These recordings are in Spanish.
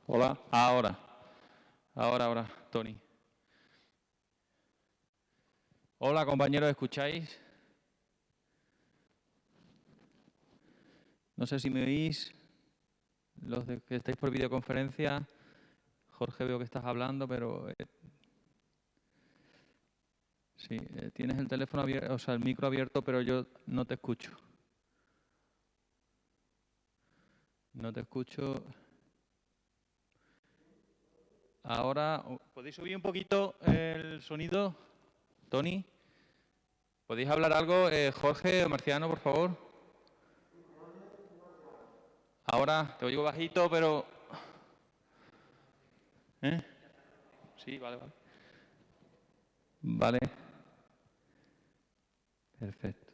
Hola, ahora, Tony. Hola, compañeros, ¿escucháis? No sé si me oís, los de que estáis por videoconferencia. Jorge, veo que estás hablando, pero sí, tienes el teléfono abierto, o sea, el micro abierto, pero yo no te escucho. No te escucho. Ahora, ¿podéis subir un poquito el sonido, Tony? ¿Podéis hablar algo, Jorge o Marciano, por favor? Ahora, te oigo bajito, pero... ¿Eh? Sí, vale. Vale, perfecto.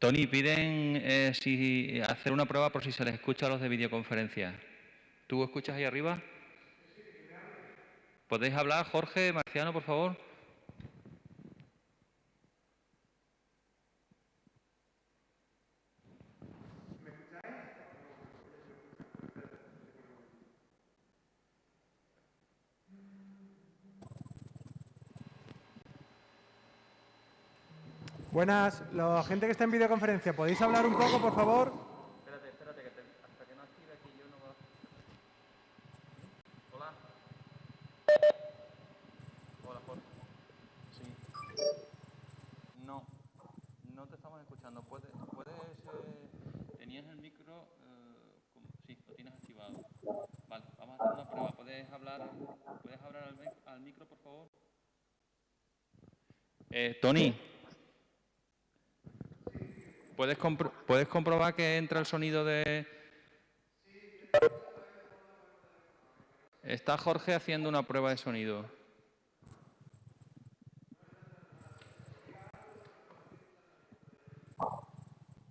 Tony, piden si hacer una prueba por si se les escucha a los de videoconferencia. ¿Tú escuchas ahí arriba? ¿Podéis hablar, Jorge, Marciano, por favor? Buenas, la gente que está en videoconferencia, ¿podéis hablar un poco, por favor? Espérate, hasta que no active aquí yo no va... Hola. Hola, Jorge. Sí. No te estamos escuchando. ¿Tenías el micro? Sí, lo tienes activado. Vale, vamos a hacer una prueba. ¿Puedes hablar al micro, por favor? Tony, ¿puedes comprobar que entra el sonido de...? Está Jorge haciendo una prueba de sonido.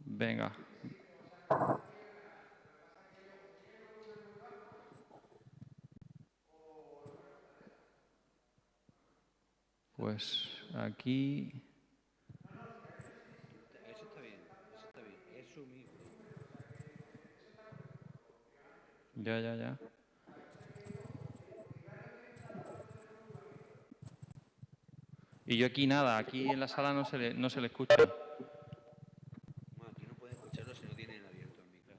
Venga. Pues aquí... Eso está bien, es su micro. Ya. Y yo aquí nada, aquí en la sala no se le escucha. Bueno, aquí no pueden escucharlo si no tienen abierto el micro.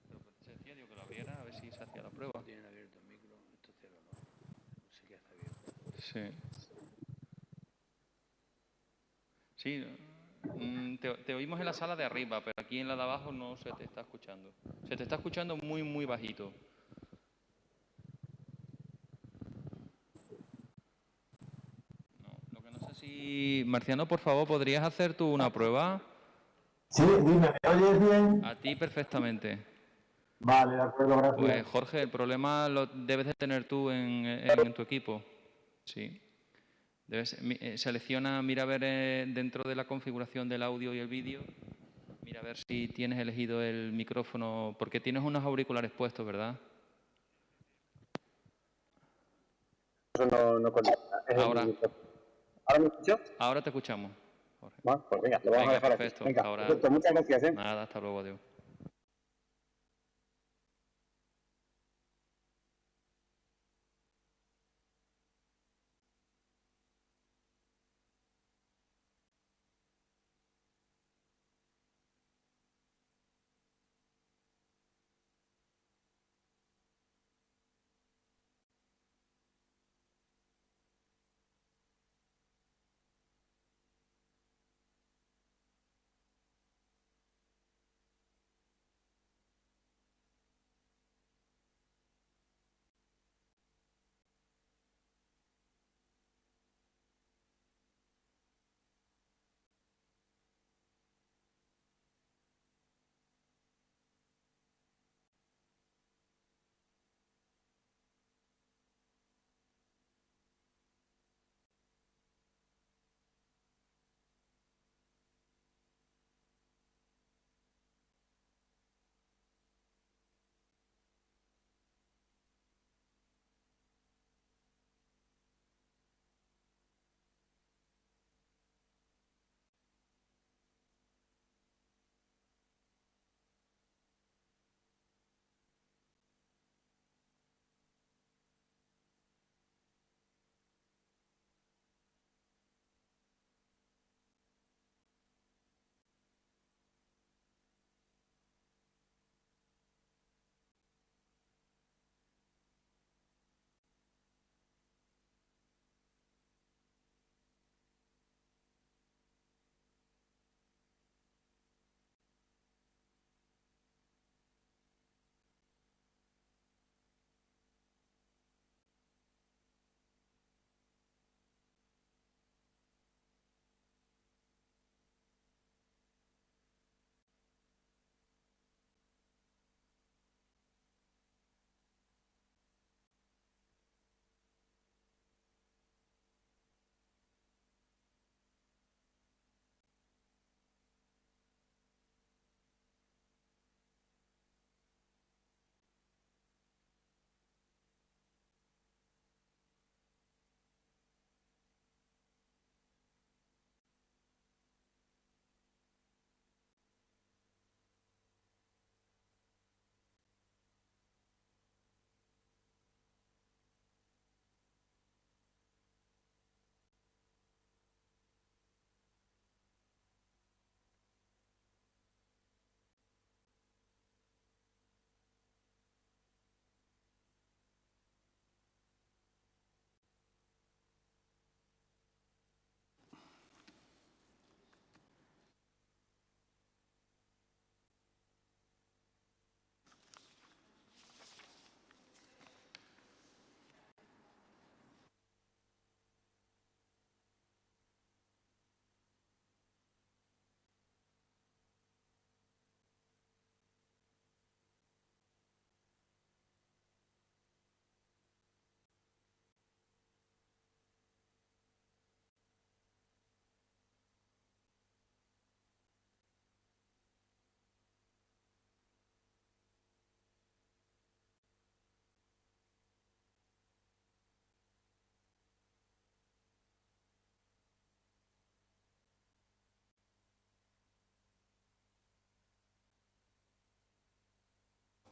Pero se decía, digo, que lo abriera, a ver si se hacía la prueba. No tienen abierto el micro, esto ciérralo. No sé qué hace abierto. Sí. Sí, te oímos en la sala de arriba, pero aquí en la de abajo no se te está escuchando. Se te está escuchando muy, muy bajito. si, Marciano, por favor, ¿podrías hacer tú una prueba? Sí, dime, ¿me oyes bien? A ti perfectamente. Vale, de acuerdo, gracias. Pues, Jorge, el problema lo debes de tener tú en tu equipo. Sí. Selecciona, mira a ver dentro de la configuración del audio y el vídeo, mira a ver si tienes elegido el micrófono, porque tienes unos auriculares puestos, ¿verdad? Eso no conecta. Es el Ahora. micrófono. ¿Ahora me escuchas? Ahora te escuchamos, Jorge. Bueno, pues venga, lo vamos a Venga, dejar perfecto. aquí. Venga, Ahora. perfecto, muchas gracias. Nada, hasta luego, adiós.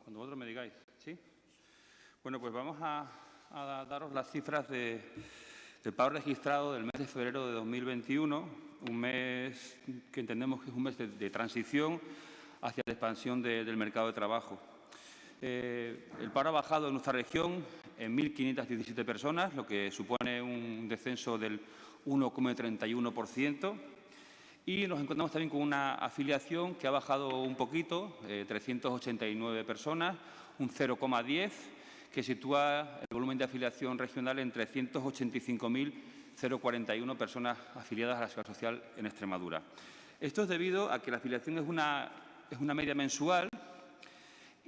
Cuando vosotros me digáis, ¿sí? Bueno, pues vamos a daros las cifras del paro registrado del mes de febrero de 2021, un mes que entendemos que es un mes de transición hacia la expansión del mercado de trabajo. El paro ha bajado en nuestra región en 1.517 personas, lo que supone un descenso del 1,31%. Y nos encontramos también con una afiliación que ha bajado un poquito, 389 personas, un 0,10, que sitúa el volumen de afiliación regional en 385.000 041 personas afiliadas a la Seguridad Social en Extremadura. Esto es debido a que la afiliación es una media mensual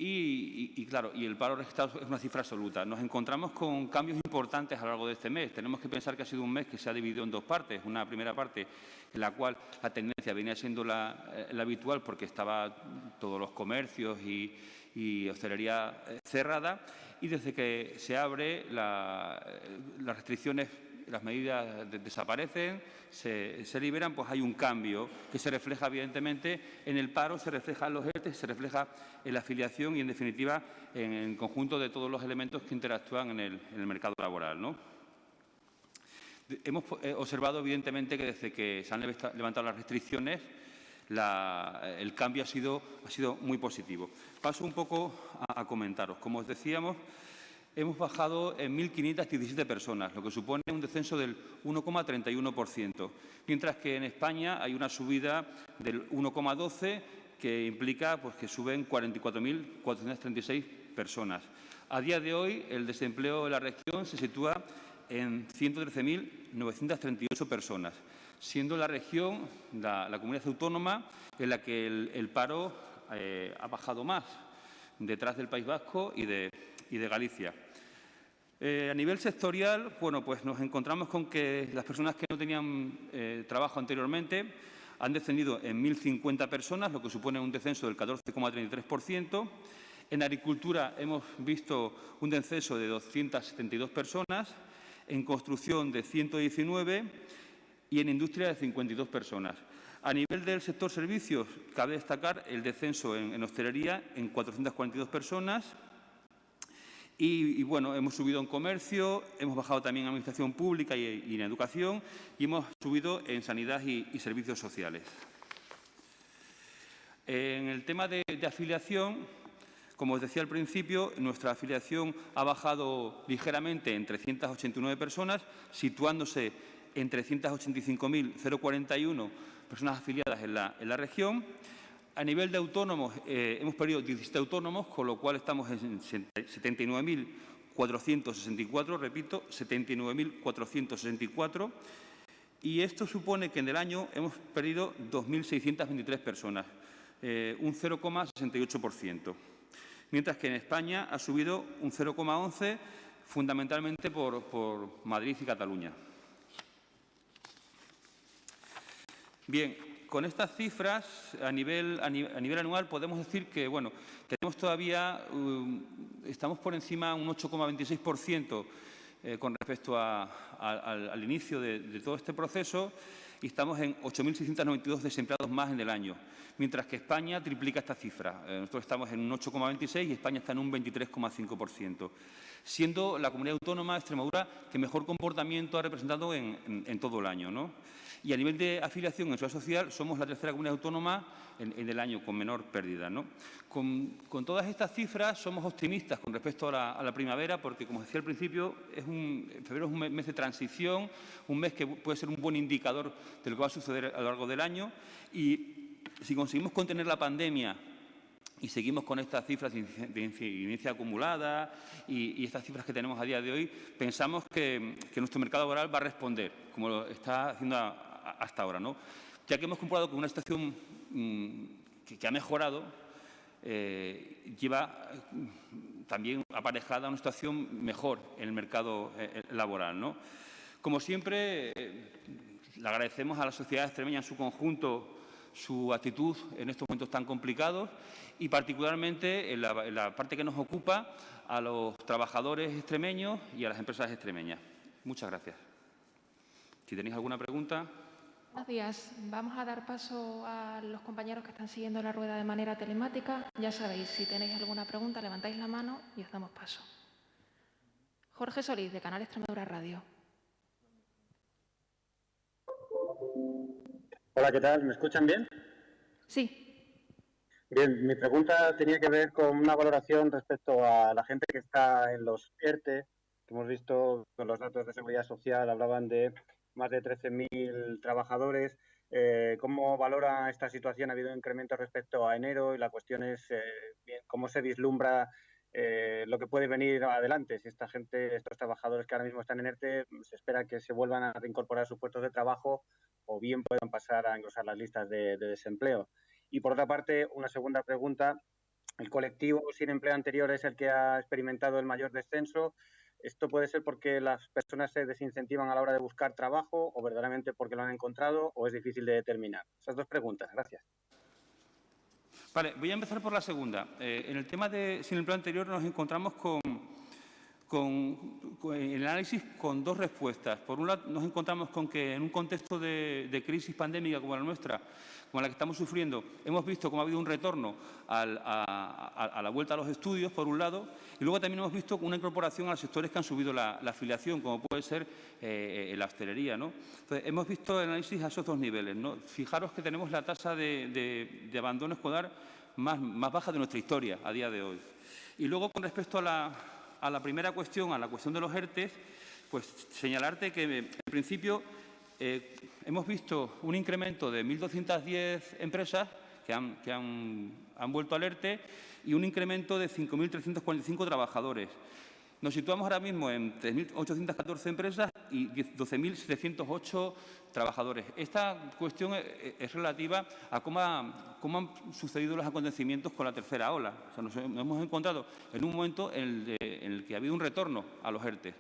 y claro, y el paro registrado es una cifra absoluta. Nos encontramos con cambios importantes a lo largo de este mes. Tenemos que pensar que ha sido un mes que se ha dividido en dos partes. Una primera parte en la cual la tendencia venía siendo la habitual porque estaban todos los comercios y hostelería cerrada, y desde que se abre las restricciones, las medidas desaparecen, se liberan, pues hay un cambio que se refleja evidentemente en el paro, se refleja en los ERTE, se refleja en la afiliación y, en definitiva, en el conjunto de todos los elementos que interactúan en el mercado laboral, ¿no? Hemos observado, evidentemente, que desde que se han levantado las restricciones, el cambio ha sido muy positivo. Paso un poco a comentaros. Como os decíamos, hemos bajado en 1.517 personas, lo que supone un descenso del 1,31%, mientras que en España hay una subida del 1,12%, que implica pues, que suben 44.436 personas. A día de hoy, el desempleo en la región se sitúa en 113.938 personas, siendo la región la comunidad autónoma en la que el paro ha bajado más, detrás del País Vasco y de Galicia. A nivel sectorial, bueno, pues nos encontramos con que las personas que no tenían trabajo anteriormente han descendido en 1.050 personas, lo que supone un descenso del 14,33%. En agricultura hemos visto un descenso de 272 personas, en construcción de 119 y en industria de 52 personas. A nivel del sector servicios, cabe destacar el descenso en hostelería en 442 personas. Y, bueno, hemos subido en comercio, hemos bajado también en administración pública y en educación, y hemos subido en sanidad y servicios sociales. En el tema de afiliación, como os decía al principio, nuestra afiliación ha bajado ligeramente en 389 personas, situándose en 385.041 personas afiliadas en la región. A nivel de autónomos, hemos perdido 17 autónomos, con lo cual estamos en 79.464, repito, 79.464. Y esto supone que en el año hemos perdido 2.623 personas, un 0,68%. Mientras que en España ha subido un 0,11%, fundamentalmente por Madrid y Cataluña. Bien, con estas cifras, a nivel anual, podemos decir que, bueno, tenemos todavía, estamos por encima un 8,26% con respecto al inicio de todo este proceso, y estamos en 8.692 desempleados más en el año, mientras que España triplica esta cifra. Nosotros estamos en un 8,26% y España está en un 23,5%, siendo la comunidad autónoma de Extremadura que mejor comportamiento ha representado en todo el año, ¿no? Y a nivel de afiliación en seguridad social somos la tercera comunidad autónoma en el año con menor pérdida, ¿no? Con todas estas cifras somos optimistas con respecto a la primavera porque, como decía al principio, febrero es un mes de transición, un mes que puede ser un buen indicador de lo que va a suceder a lo largo del año, y si conseguimos contener la pandemia y seguimos con estas cifras de incidencia acumulada y estas cifras que tenemos a día de hoy, pensamos que nuestro mercado laboral va a responder, como lo está haciendo hasta ahora, ¿no? Ya que hemos comprobado que una situación que ha mejorado lleva también aparejada una situación mejor en el mercado laboral, ¿no? Como siempre, le agradecemos a la sociedad extremeña en su conjunto su actitud en estos momentos tan complicados y particularmente en la parte que nos ocupa a los trabajadores extremeños y a las empresas extremeñas. Muchas gracias. Si tenéis alguna pregunta. Buenos días. Vamos a dar paso a los compañeros que están siguiendo la rueda de manera telemática. Ya sabéis, si tenéis alguna pregunta, levantáis la mano y os damos paso. Jorge Solís, de Canal Extremadura Radio. Hola, ¿qué tal? ¿Me escuchan bien? Sí. Bien, mi pregunta tenía que ver con una valoración respecto a la gente que está en los ERTE, que hemos visto con los datos de seguridad social, hablaban de más de 13.000 trabajadores. ¿Cómo valora esta situación? ¿Ha habido incremento respecto a enero? Y la cuestión es bien, cómo se vislumbra lo que puede venir adelante. Si esta gente, estos trabajadores que ahora mismo están en ERTE, se espera que se vuelvan a reincorporar a sus puestos de trabajo o bien puedan pasar a engrosar las listas de desempleo. Y por otra parte, una segunda pregunta. El colectivo sin empleo anterior es el que ha experimentado el mayor descenso. ¿Esto puede ser porque las personas se desincentivan a la hora de buscar trabajo o verdaderamente porque lo han encontrado o es difícil de determinar? Esas dos preguntas. Gracias. Vale, voy a empezar por la segunda. En el tema de sin empleo anterior nos encontramos con el análisis con dos respuestas. Por un lado, nos encontramos con que en un contexto de crisis pandémica como la nuestra, como la que estamos sufriendo, hemos visto cómo ha habido un retorno a la vuelta a los estudios, por un lado, y luego también hemos visto una incorporación a los sectores que han subido la afiliación, como puede ser la hostelería, ¿no? Entonces, hemos visto el análisis a esos dos niveles, ¿no? Fijaros que tenemos la tasa de abandono escolar más baja de nuestra historia a día de hoy. Y luego, con respecto a la primera cuestión, a la cuestión de los ERTE, pues señalarte que, en principio, hemos visto un incremento de 1.210 empresas que han vuelto al ERTE y un incremento de 5.345 trabajadores. Nos situamos ahora mismo en 3.814 empresas y 12.708 trabajadores. Esta cuestión es relativa a cómo han sucedido los acontecimientos con la tercera ola. O sea, nos hemos encontrado en un momento en el que ha habido un retorno a los ERTE.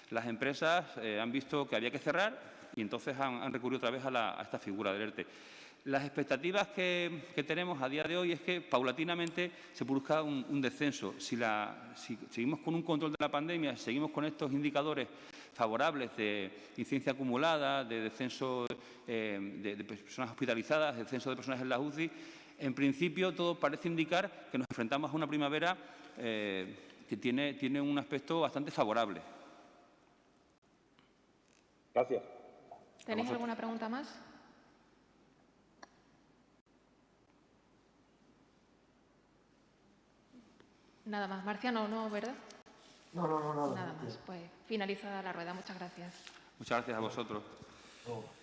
Las empresas han visto que había que cerrar y entonces han recurrido otra vez a esta figura del ERTE. Las expectativas que tenemos a día de hoy es que paulatinamente se produzca un descenso. Si seguimos con un control de la pandemia, si seguimos con estos indicadores favorables de incidencia acumulada, de descenso de personas hospitalizadas, de descenso de personas en la UCI, en principio todo parece indicar que nos enfrentamos a una primavera que tiene un aspecto bastante favorable. Gracias. ¿Tenéis alguna pregunta más? Nada más. Marciano, ¿no, verdad? No, Nada más. Pues finalizada la rueda. Muchas gracias. Muchas gracias a vosotros. No.